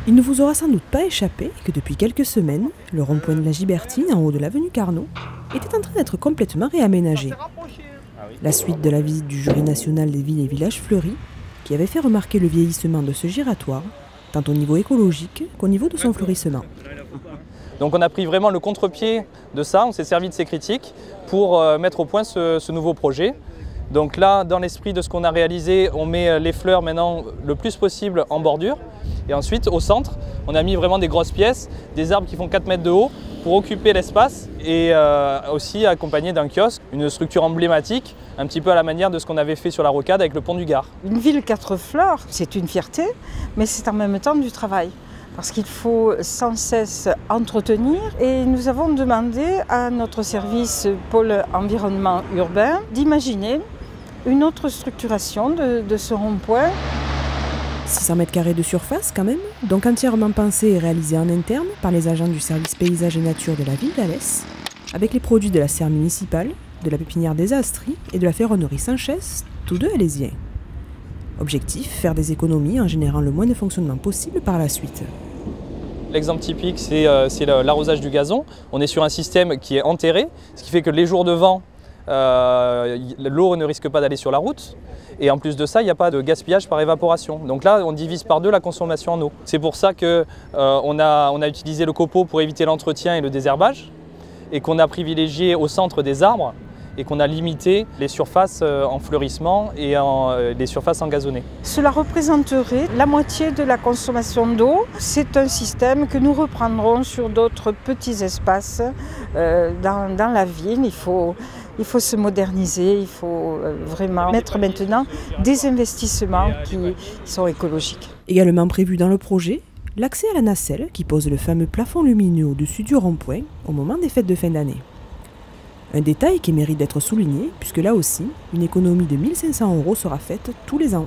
Il ne vous aura sans doute pas échappé que depuis quelques semaines, le rond-point de la Gibertine, en haut de l'avenue Carnot, était en train d'être complètement réaménagé. La suite de la visite du jury national des villes et villages fleuris, qui avait fait remarquer le vieillissement de ce giratoire, tant au niveau écologique qu'au niveau de son fleurissement. Donc on a pris vraiment le contre-pied de ça, on s'est servi de ces critiques pour mettre au point ce nouveau projet. Donc là, dans l'esprit de ce qu'on a réalisé, on met les fleurs maintenant le plus possible en bordure. Et ensuite, au centre, on a mis vraiment des grosses pièces, des arbres qui font 4 mètres de haut pour occuper l'espace et aussi accompagné d'un kiosque, une structure emblématique, un petit peu à la manière de ce qu'on avait fait sur la rocade avec le pont du Gard. Une ville 4 fleurs, c'est une fierté, mais c'est en même temps du travail. Parce qu'il faut sans cesse entretenir. Et nous avons demandé à notre service pôle environnement urbain d'imaginer une autre structuration de ce rond-point. 600 mètres carrés de surface quand même, donc entièrement pensé et réalisé en interne par les agents du service paysage et nature de la ville d'Alès, avec les produits de la serre municipale, de la pépinière des Astries et de la ferronnerie Sanchez, tous deux alésiens. Objectif, faire des économies en générant le moins de fonctionnement possible par la suite. L'exemple typique, c'est l'arrosage du gazon. On est sur un système qui est enterré, ce qui fait que les jours de vent, l'eau ne risque pas d'aller sur la route. Et en plus de ça, il n'y a pas de gaspillage par évaporation. Donc là, on divise par 2 la consommation en eau. C'est pour ça qu'on a utilisé le copeau pour éviter l'entretien et le désherbage, et qu'on a privilégié au centre des arbres, et qu'on a limité les surfaces en fleurissement et les surfaces en gazonnées. Cela représenterait la moitié de la consommation d'eau. C'est un système que nous reprendrons sur d'autres petits espaces dans la ville. Il faut se moderniser, il faut vraiment mettre maintenant des investissements qui sont écologiques. Également prévu dans le projet, l'accès à la nacelle qui pose le fameux plafond lumineux au-dessus du rond-point au moment des fêtes de fin d'année. Un détail qui mérite d'être souligné, puisque là aussi, une économie de 1 500 € sera faite tous les ans.